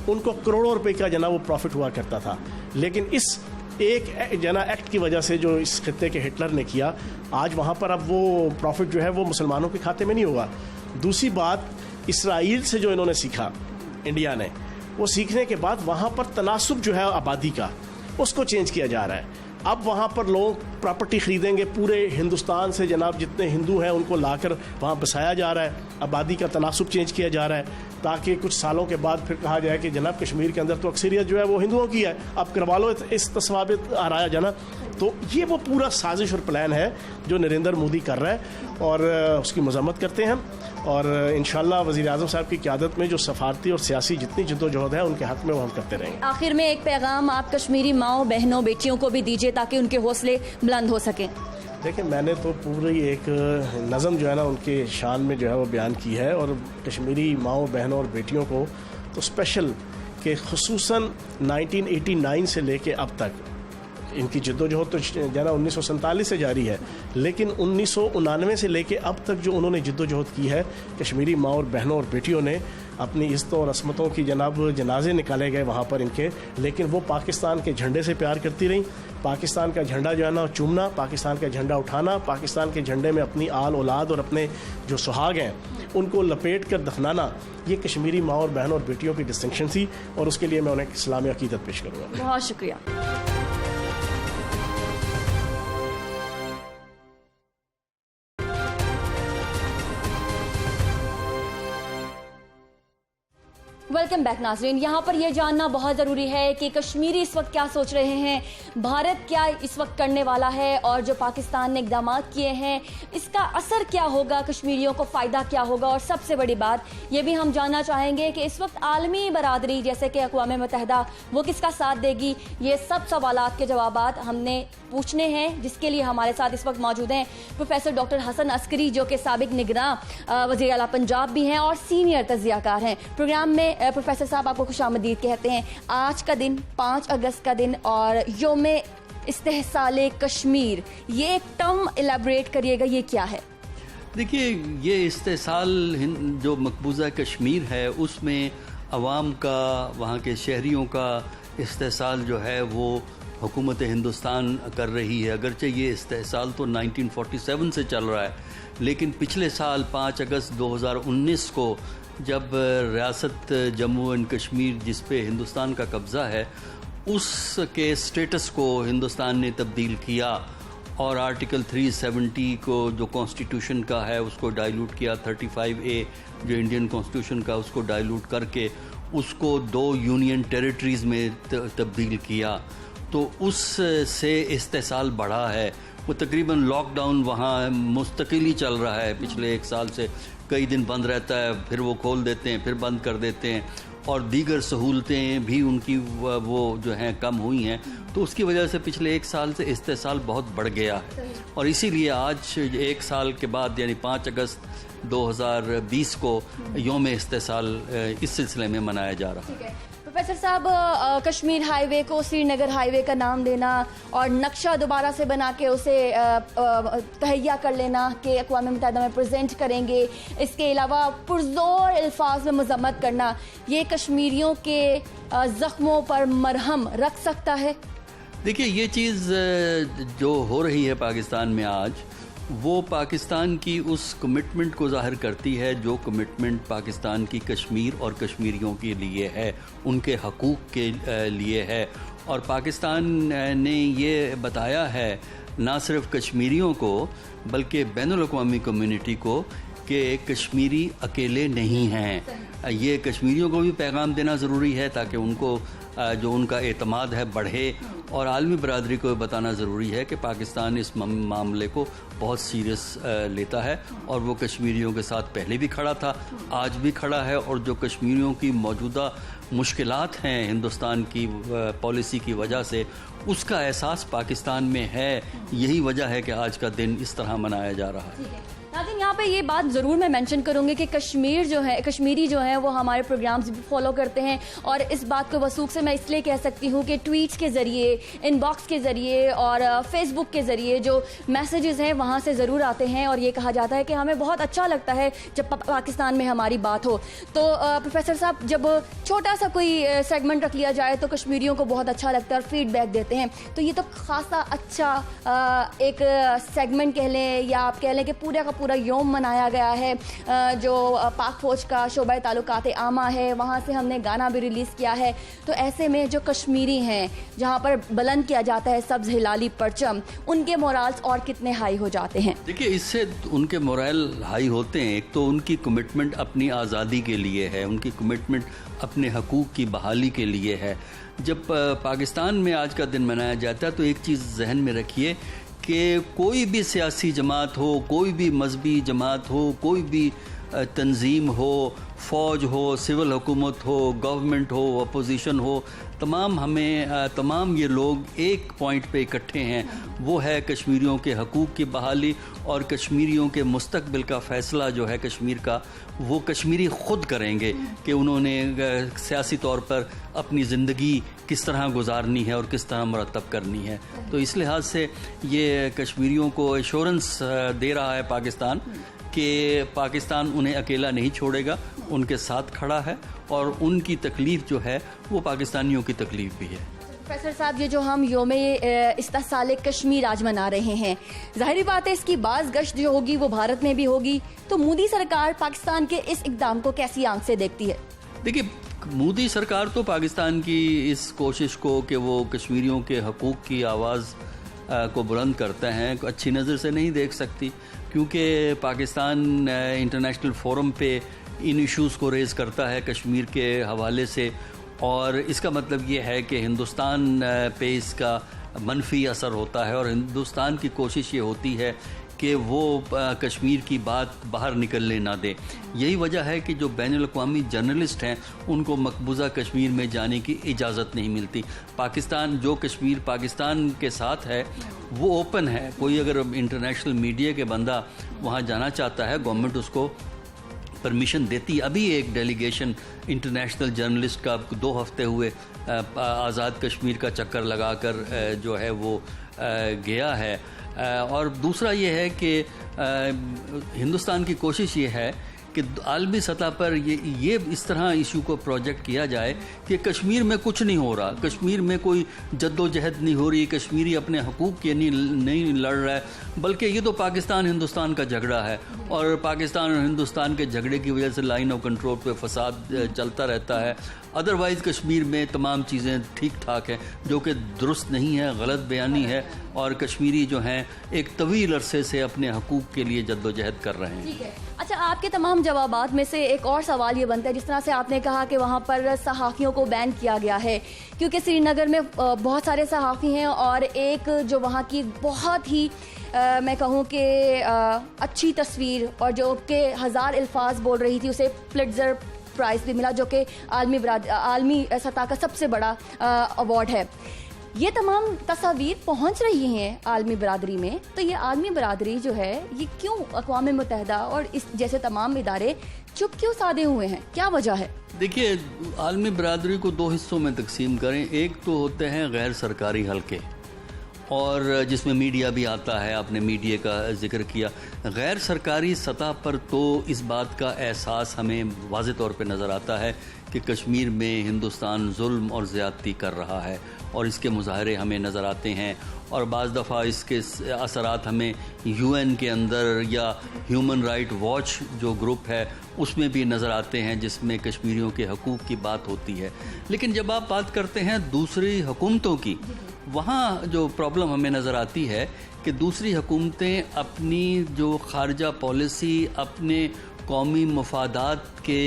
ان کو کروڑوں روپے کا وہ پروفٹ ہوا کرتا تھا، لیکن اس ایک ایکٹ کی وجہ سے جو اس خطے کے ہٹلر نے کیا، آج وہاں پر اب وہ پروفٹ جو ہے وہ مسلمانوں کے کھاتے میں نہیں ہوگا۔ دوسری بات، اسرائیل سے جو انہوں نے سیکھا انڈیا نے، وہ سیکھنے کے بعد وہاں پر تناسب جو ہے آبادی کا، اس کو چینج کیا جا رہا ہے۔ اب وہاں پر لوگ پراپرٹی خریدیں گے، پورے ہندوستان سے جناب جتنے ہندو ہیں ان کو لا کر وہاں بسایا جا رہا ہے، آبادی کا تناسب چینج کیا جا رہا ہے، تاکہ کچھ سالوں کے بعد پھر کہا جائے کہ جناب کشمیر کے اندر تو اکثریت جو ہے وہ ہندوؤں کی ہے، اب کروا لو اس تصوابت آرایا جانا۔ تو یہ وہ پورا سازش اور پلان ہے جو نریندر مودی کر رہا ہے، اور اس کی مذمت کرتے ہیں، اور انشاءاللہ وزیر اعظم صاحب کی قیادت میں جو سفارتی اور سیاسی جتنی جد و جہد ہے ان کے حق میں وہ ہم کرتے رہیں گے۔ آخر میں ایک پیغام آپ کشمیری ماؤں، بہنوں، بیٹیوں کو بھی دیجیے تاکہ ان کے حوصلے بلند ہو سکیں۔ دیکھیں، میں نے تو پوری ایک نظم جو ہے نا ان کے شان میں جو ہے وہ بیان کی ہے، اور کشمیری ماؤں، بہنوں اور بیٹیوں کو تو اسپیشل کہ خصوصاً 1989 سے لے کے اب تک ان کی جد و جہد تو جانا 1947 سے جاری ہے، لیکن 1999 سے لے کے اب تک جو انہوں نے جد و جہد کی ہے، کشمیری ماں اور بہنوں اور بیٹیوں نے اپنی عزتوں اور عصمتوں کی جناب جنازے نکالے گئے وہاں پر ان کے، لیکن وہ پاکستان کے جھنڈے سے پیار کرتی رہیں۔ پاکستان کا جھنڈا جو ہے نا چومنا، پاکستان کا جھنڈا اٹھانا، پاکستان کے جھنڈے میں اپنی آل اولاد اور اپنے جو سہاگ ہیں ان کو لپیٹ کر دفنانا، یہ کشمیری ماں اور بہنوں اور بیٹیوں کی ڈسٹنکشن تھی، اور اس کے لیے میں انہیں اسلامی عقیدت پیش کروں گا۔ بہت شکریہ۔ ویلکم بیک ناظرین، یہاں پر یہ جاننا بہت ضروری ہے کہ کشمیری اس وقت کیا سوچ رہے ہیں، بھارت کیا اس وقت کرنے والا ہے، اور جو پاکستان نے اقدامات کیے ہیں اس کا اثر کیا ہوگا، کشمیریوں کو فائدہ کیا ہوگا، اور سب سے بڑی بات یہ بھی ہم جاننا چاہیں گے کہ اس وقت عالمی برادری جیسے کہ اقوام متحدہ وہ کس کا ساتھ دے گی۔ یہ سب سوالات کے جوابات ہم نے پوچھنے ہیں، جس کے لیے ہمارے ساتھ اس وقت موجود ہیں پروفیسر ڈاکٹر حسن عسکری، جو کہ سابق نگراں وزیر اعلیٰ پنجاب بھی ہیں اور سینئر تجزیہ کار ہیں۔ پروگرام میں प्रोफेसर साहब आपको खुशामदीद कहते हैं। आज का दिन 5 अगस्त का दिन और योम इस्तेहसाल कश्मीर, ये एक टर्म एलैबोरेट करिएगा, ये क्या है? देखिए, ये इस्तेहसाल जो मकबूजा कश्मीर है उसमें अवाम का, वहाँ के शहरियों का इस्तेहसाल जो है वो हुकूमत हिंदुस्तान कर रही है। अगरचे ये इस्तेहसाल तो 1947 से चल रहा है, लेकिन पिछले साल 5 अगस्त 2019 को जब रियासत जम्मू एंड कश्मीर जिस पे हिंदुस्तान का कब्ज़ा है उसके स्टेटस को हिंदुस्तान ने तब्दील किया और आर्टिकल 370 को जो कॉन्स्टिट्यूशन का है उसको डाइल्यूट किया, 35A जो इंडियन कॉन्स्टिट्यूशन का उसको डाइल्यूट करके उसको 2 यूनियन टेरिटरीज़ में तब्दील किया। तो उससे इस्तेहसाल बढ़ा है। वो तकरीबन लॉकडाउन वहाँ मुस्तकिल ही चल रहा है पिछले 1 साल से, कई दिन बंद रहता है, फिर वो खोल देते हैं, फिर बंद कर देते हैं, और दीगर सहूलतें भी उनकी वो जो हैं कम हुई हैं। तो उसकी वजह से पिछले 1 साल से इस्तेहसाल बहुत बढ़ गया है और इसीलिए आज 1 साल के बाद यानी 5 अगस्त 2020 को योम इस्तेहसाल इस सिलसिले में मनाया जा रहा है। प्रोफेसर साहब, कश्मीर हाईवे को श्रीनगर हाईवे का नाम देना और नक्शा दोबारा से बना के उसे तहैया कर लेना कि अक़वाम मुत्तहिदा में प्रेजेंट करेंगे, इसके अलावा पुरज़ोर अल्फाज में मज़म्मत करना, ये कश्मीरियों के ज़ख्मों पर मरहम रख सकता है? देखिए, ये चीज़ जो हो रही है पाकिस्तान में आज, वो पाकिस्तान की उस कमिटमेंट को ज़ाहिर करती है जो कमिटमेंट पाकिस्तान की कश्मीर और कश्मीरियों के लिए है, उनके हकूक़ के लिए है। और पाकिस्तान ने ये बताया है ना सिर्फ कश्मीरियों को बल्कि बैनुल अक़वामी कम्युनिटी को कि कश्मीरी अकेले नहीं हैं। ये कश्मीरियों को भी पैगाम देना ज़रूरी है ताकि उनको जो उनका एतमाद है बढ़े, और आलमी बरादरी को बताना ज़रूरी है कि पाकिस्तान इस मामले को बहुत सीरियस लेता है और वो कश्मीरियों के साथ पहले भी खड़ा था, आज भी खड़ा है, और जो कश्मीरियों की मौजूदा मुश्किलात हैं हिंदुस्तान की पॉलिसी की वजह से, उसका एहसास पाकिस्तान में है। यही वजह है कि आज का दिन इस तरह मनाया जा रहा है। नाज़रीन, यहाँ पे ये बात ज़रूर मैं मेंशन करूँगी कि कश्मीरी जो है वो हमारे प्रोग्राम्स भी फॉलो करते हैं, और इस बात को वसूख से मैं इसलिए कह सकती हूँ कि ट्वीट्स के ज़रिए, इनबॉक्स के ज़रिए और फेसबुक के ज़रिए जो मैसेजेस हैं वहाँ से ज़रूर आते हैं, और ये कहा जाता है कि हमें बहुत अच्छा लगता है जब पाकिस्तान में हमारी बात हो। तो प्रोफेसर साहब, जब छोटा सा कोई सेगमेंट रख लिया जाए तो कश्मीरियों को बहुत अच्छा लगता है और फीडबैक देते हैं, तो ये तो खासा अच्छा एक सेगमेंट कह लें या आप कह लें कि पूरा का पूरा योम मनाया गया है। जो पाक फौज का शोबा ताल्लुकात आमा है वहाँ से हमने गाना भी रिलीज़ किया है। तो ऐसे में जो कश्मीरी हैं जहाँ पर बुलंद किया जाता है सब्ज़ हिलाली परचम, उनके मोरल्स और कितने हाई हो जाते हैं? देखिए, इससे उनके मोरल हाई होते हैं। एक तो उनकी कमिटमेंट अपनी आज़ादी के लिए है, उनकी कमिटमेंट अपने हकूक़ की बहाली के लिए है। जब पाकिस्तान में आज का दिन मनाया जाता है तो एक चीज़ जहन में रखिए कि कोई भी सियासी जमात हो, कोई भी मजहबी जमात हो, कोई भी तंजीम हो, फ़ौज हो, सिविल हुकूमत हो, गवर्नमेंट हो, अपोजिशन हो, तमाम ये लोग एक पॉइंट पे इकट्ठे हैं, वो है कश्मीरियों के हकूक़ की बहाली और कश्मीरियों के मुस्तकबिल का फ़ैसला जो है कश्मीर का, वो कश्मीरी ख़ुद करेंगे कि उन्होंने सियासी तौर पर अपनी ज़िंदगी किस तरह गुजारनी है और किस तरह मरतब करनी है। तो इस लिहाज से ये कश्मीरियों को एश्योरेंस दे रहा है पाकिस्तान कि पाकिस्तान उन्हें अकेला नहीं छोड़ेगा, उनके साथ खड़ा है, और उनकी तकलीफ़ जो है वो पाकिस्तानियों की तकलीफ़ भी है। प्रोफेसर साहब, ये जो हम योम इस्तेहसाल कश्मीर आज मना रहे हैं, ज़ाहिरी बात है इसकी बाज़ गश्त जो होगी वो भारत में भी होगी, तो मोदी सरकार पाकिस्तान के इस इक़दाम को कैसी आंख से देखती है? देखिए, मोदी सरकार तो पाकिस्तान की इस कोशिश को कि वो कश्मीरियों के हकूक़ की आवाज़ को बुलंद करते हैं अच्छी नज़र से नहीं देख सकती, क्योंकि पाकिस्तान इंटरनेशनल फोरम पे इन इश्यूज़ को रेज़ करता है कश्मीर के हवाले से, और इसका मतलब ये है कि हिंदुस्तान पे इसका मनफी असर होता है, और हिंदुस्तान की कोशिश ये होती है कि वो कश्मीर की बात बाहर निकलने ना दे। यही वजह है कि जो बैनुल अक़वामी जर्नलिस्ट हैं उनको मकबूजा कश्मीर में जाने की इजाज़त नहीं मिलती। पाकिस्तान, जो कश्मीर पाकिस्तान के साथ है वो ओपन है, कोई अगर इंटरनेशनल मीडिया के बंदा वहाँ जाना चाहता है, गवर्नमेंट उसको परमिशन देती। अभी एक डेलीगेशन इंटरनेशनल जर्नलिस्ट का 2 हफ्ते हुए आज़ाद कश्मीर का चक्कर लगाकर जो है वो गया है। और दूसरा ये है कि हिंदुस्तान की कोशिश ये है कि आलमी सतह पर ये इस तरह इशू को प्रोजेक्ट किया जाए कि कश्मीर में कुछ नहीं हो रहा, कश्मीर में कोई जद्दोजहद नहीं हो रही, कश्मीरी अपने हकूक़ के नहीं लड़ रहा है, बल्कि ये तो पाकिस्तान हिंदुस्तान का झगड़ा है और पाकिस्तान और हिंदुस्तान के झगड़े की वजह से लाइन ऑफ कंट्रोल पे फसाद चलता रहता है। अदरवाइज़ कश्मीर में तमाम चीज़ें ठीक ठाक हैं, जो कि दुरुस्त नहीं है, गलत बयानी है और कश्मीरी जो हैं एक तवील अरसे से अपने हकूक़ के लिए जद्दोजहद कर रहे हैं। ठीक है। अच्छा, आपके तमाम जवाबात में से एक और सवाल ये बनता है, जिस तरह से आपने कहा कि वहाँ पर सहाफ़ियों को बैन किया गया है, क्योंकि श्रीनगर में बहुत सारे सहाफ़ी हैं और एक जो वहाँ की बहुत ही मैं कहूँ कि अच्छी तस्वीर और जो कि 1000 अल्फाज बोल रही थी, उसे पुलित्ज़र प्राइज़ भी मिला, जो कि आलमी सतह का सबसे बड़ा अवार्ड है। ये तमाम तस्वीर पहुंच रही हैं आलमी बरादरी में, तो ये आलमी बरादरी जो है ये क्यों अक़वाम मुत्तहिदा और इस जैसे तमाम इदारे चुप क्यों साधे हुए हैं, क्या वजह है? देखिए, आलमी बरादरी को 2 हिस्सों में तकसीम करें। एक तो होते हैं गैर सरकारी हलके, और जिसमें मीडिया भी आता है, आपने मीडिया का जिक्र किया। गैर सरकारी सतह पर तो इस बात का एहसास हमें वाज़े तौर पे नज़र आता है कि कश्मीर में हिंदुस्तान जुल्म और ज़्यादती कर रहा है और इसके मुजाहरे हमें नज़र आते हैं और बाज़ दफ़ा इसके असरात हमें UN के अंदर या ह्यूमन राइट वॉच जो ग्रुप है उसमें भी नज़र आते हैं, जिसमें कश्मीरियों के हकूक़ की बात होती है। लेकिन जब आप बात करते हैं दूसरी हुकूमतों की, वहाँ जो प्रॉब्लम हमें नज़र आती है कि दूसरी हुकूमतें अपनी जो ख़ारजा पॉलिसी अपने कौमी मफादात के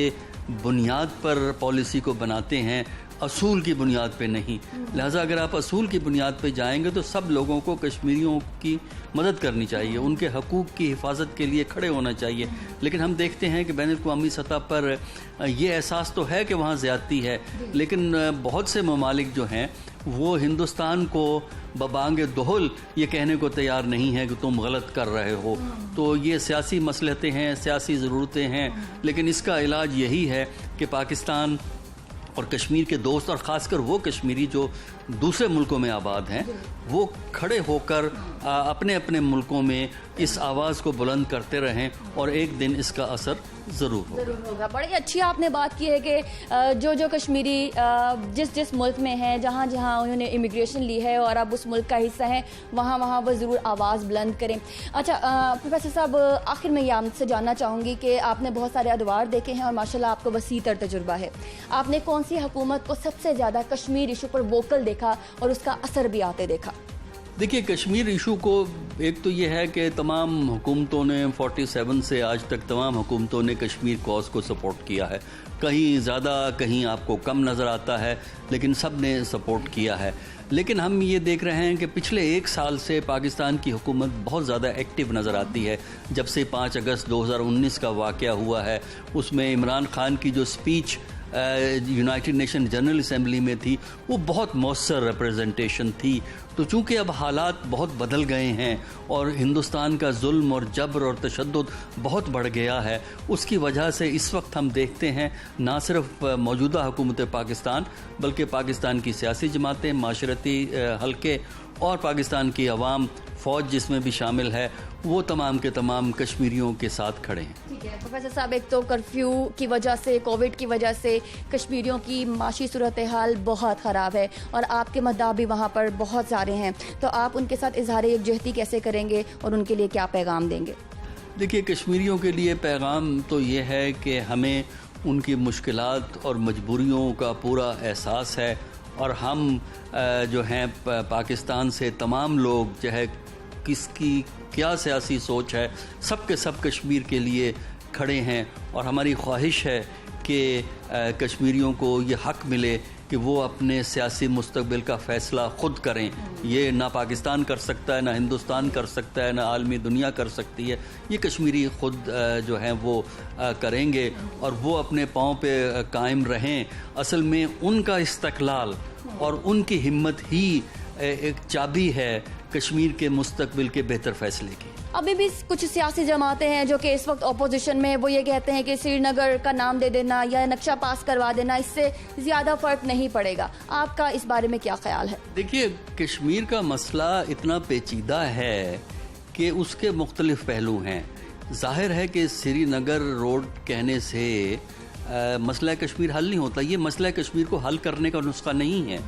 बुनियाद पर पॉलिसी को बनाते हैं, असूल की बुनियाद पे नहीं। लिहाजा अगर आप असूल की बुनियाद पे जाएंगे तो सब लोगों को कश्मीरियों की मदद करनी चाहिए, उनके हकूक़ की हिफाजत के लिए खड़े होना चाहिए। लेकिन हम देखते हैं कि बैनुल-अक़वामी सतह पर ये एहसास तो है कि वहाँ ज़्यादती है, लेकिन बहुत से ममालिक जो हैं वो हिंदुस्तान को बबांगे दोहल ये कहने को तैयार नहीं है कि तुम गलत कर रहे हो। तो ये सियासी मसलहतें हैं, सियासी ज़रूरतें हैं, लेकिन इसका इलाज यही है कि पाकिस्तान और कश्मीर के दोस्त और ख़ासकर वो कश्मीरी जो दूसरे मुल्कों में आबाद हैं, वो खड़े होकर अपने अपने मुल्कों में इस आवाज़ को बुलंद करते रहें और एक दिन इसका असर ज़रूर होगा। बड़ी अच्छी आपने बात की है कि जो कश्मीरी जिस मुल्क में हैं, जहाँ जहाँ उन्होंने इमिग्रेशन ली है और अब उस मुल्क का हिस्सा है, वहाँ वहाँ वो ज़रूर आवाज़ बुलंद करें। अच्छा प्रोफेसर साहब, आखिर में ये आपसे जानना चाहूँगी कि आपने बहुत सारे अदवार देखे हैं और माशाल्लाह आपको वसी तर तजुर्बा है। आपने कौन सी हुकूमत को सबसे ज़्यादा कश्मीर इशू पर वोकल देखा और उसका असर भी आते देखा? देखिए, कश्मीर इशू को एक तो ये है कि तमाम हुकूमतों ने 47 से आज तक तमाम हुकूमतों ने कश्मीर कॉज को सपोर्ट किया है। कहीं ज़्यादा कहीं आपको कम नज़र आता है, लेकिन सब ने सपोर्ट किया है। लेकिन हम ये देख रहे हैं कि पिछले 1 साल से पाकिस्तान की हुकूमत बहुत ज़्यादा एक्टिव नज़र आती है। जब से 5 अगस्त 2019 का वाक़या हुआ है, उसमें इमरान खान की जो speech United nation general assembly में थी, वो बहुत मौसर रिप्रेजेंटेशन थी। तो चूँकि अब हालात बहुत बदल गए हैं और हिंदुस्तान का जुल्म और जबर और तशद्दुद बहुत बढ़ गया है, उसकी वजह से इस वक्त हम देखते हैं ना सिर्फ मौजूदा हुकूमत पाकिस्तान बल्कि पाकिस्तान की सियासी जमातें, माशरती हलके और पाकिस्तान की अवाम, फ़ौज जिसमें भी शामिल है, वो तमाम के तमाम कश्मीरियों के साथ खड़े हैं। ठीक है प्रोफेसर साहब, एक तो कर्फ्यू की वजह से, कोविड की वजह से कश्मीरियों की माशी सूरत हाल बहुत ख़राब है और आपके मद्दाह भी वहाँ पर बहुत सारे हैं, तो आप उनके साथ इजहार यकजहती कैसे करेंगे और उनके लिए क्या पैगाम देंगे? देखिए, कश्मीरियों के लिए पैगाम तो ये है कि हमें उनकी मुश्किलात और मजबूरियों का पूरा एहसास है और हम जो हैं पाकिस्तान से तमाम लोग, चाहे किसकी क्या सियासी सोच है, सब के सब कश्मीर के लिए खड़े हैं और हमारी ख्वाहिश है कि कश्मीरियों को ये हक़ मिले कि वो अपने सियासी मुस्तक़बिल का फ़ैसला ख़ुद करें। ये ना पाकिस्तान कर सकता है, ना हिंदुस्तान कर सकता है, ना आलमी दुनिया कर सकती है। ये कश्मीरी ख़ुद जो हैं वो करेंगे और वो अपने पाँव पे कायम रहें। असल में उनका इस्तक़लाल और उनकी हिम्मत ही एक चाबी है कश्मीर के मुस्तक़बिल के बेहतर फ़ैसले की। ابھی بھی کچھ سیاسی جماعتیں ہیں جو کہ اس وقت اپوزیشن میں، وہ یہ کہتے ہیں کہ سری نگر کا نام دے دینا یا نقشہ پاس کروا دینا اس سے زیادہ فرق نہیں پڑے گا. آپ کا اس بارے میں کیا خیال ہے؟ دیکھیے، کشمیر کا مسئلہ اتنا پیچیدہ ہے کہ اس کے مختلف پہلو ہیں. ظاہر ہے کہ سری نگر روڈ کہنے سے مسئلہ کشمیر حل نہیں ہوتا. یہ مسئلہ کشمیر کو حل کرنے کا نسخہ نہیں ہے،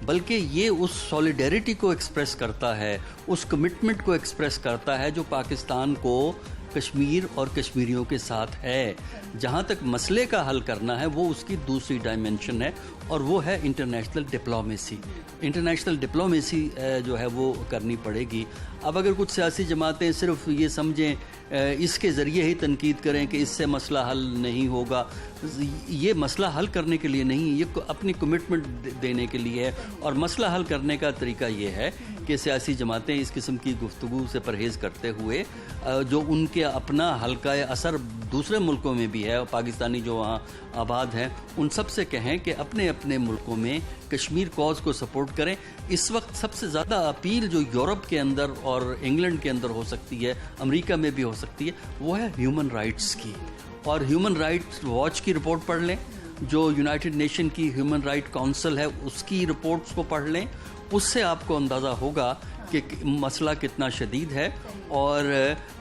بلکہ یہ اس سولیڈیرٹی کو ایکسپریس کرتا ہے، اس کمٹمنٹ کو ایکسپریس کرتا ہے جو پاکستان کو کشمیر اور کشمیریوں کے ساتھ ہے. جہاں تک مسئلے کا حل کرنا ہے وہ اس کی دوسری ڈائمنشن ہے، اور وہ ہے انٹرنیشنل ڈپلومیسی. انٹرنیشنل ڈپلومیسی جو ہے وہ کرنی پڑے گی. اب اگر کچھ سیاسی جماعتیں صرف یہ سمجھیں اس کے ذریعے ہی تنقید کریں کہ اس سے مسئلہ حل نہیں ہوگا، یہ مسئلہ حل کرنے کے لیے نہیں، یہ اپنی کمٹمنٹ دینے کے لیے ہے. اور مسئلہ حل کرنے کا طریقہ یہ ہے کہ سیاسی جماعتیں اس قسم کی گفتگو سے پرہیز کرتے ہوئے جو ان کے اپنا حلقہ اثر دوسرے ملکوں میں بھی ہے، پاکستانی جو وہاں آباد ہیں، ان سب سے کہیں کہ اپنے اپنے ملکوں میں کشمیر کاز کو سپورٹ کریں. اس وقت سب سے زیادہ اپیل جو یورپ کے اندر اور انگلینڈ کے اندر ہو سکتی ہے، امریکہ میں بھی ہو سکتی ہے، وہ ہے ہیومن رائٹس کی. اور ہیومن رائٹس واچ کی رپورٹ پڑھ لیں، جو یونائٹڈ نیشن کی ہیومن رائٹ کونسل ہے اس کی رپورٹس کو پڑھ لیں. اس سے آپ کو اندازہ ہوگا کہ مسئلہ کتنا شدید ہے. اور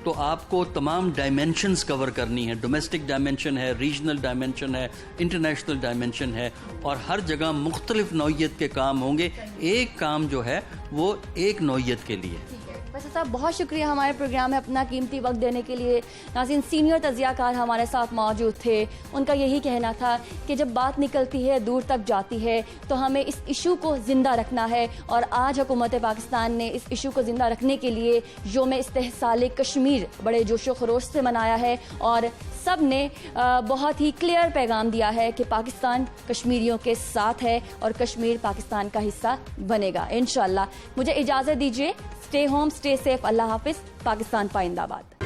تو آپ کو تمام ڈائمینشنز کور کرنی ہے. ڈومیسٹک ڈائمینشن ہے، ریجنل ڈائمینشن ہے، انٹرنیشنل ڈائمینشن ہے، اور ہر جگہ مختلف نوعیت کے کام ہوں گے. ایک کام جو ہے وہ ایک نوعیت کے لیے. ویسے صاحب بہت شکریہ ہمارے پروگرام میں اپنا قیمتی وقت دینے کے لیے. ناظرین، سینئر تجزیہ کار ہمارے ساتھ موجود تھے. ان کا یہی کہنا تھا کہ جب بات نکلتی ہے دور تک جاتی ہے تو ہمیں اس ایشو کو زندہ رکھنا ہے، اور آج حکومت پاکستان نے اس ایشو کو زندہ رکھنے کے لیے یوم استحصال کشمیر بڑے جوش و خروش سے منایا ہے، اور سب نے بہت ہی کلیئر پیغام دیا ہے کہ پاکستان کشمیریوں کے ساتھ ہے اور کشمیر پاکستان کا حصہ بنے گا انشاءاللہ. مجھے اجازت دیجیے. Stay home, stay safe. اللہ حافظ. پاکستان پائندہ باد.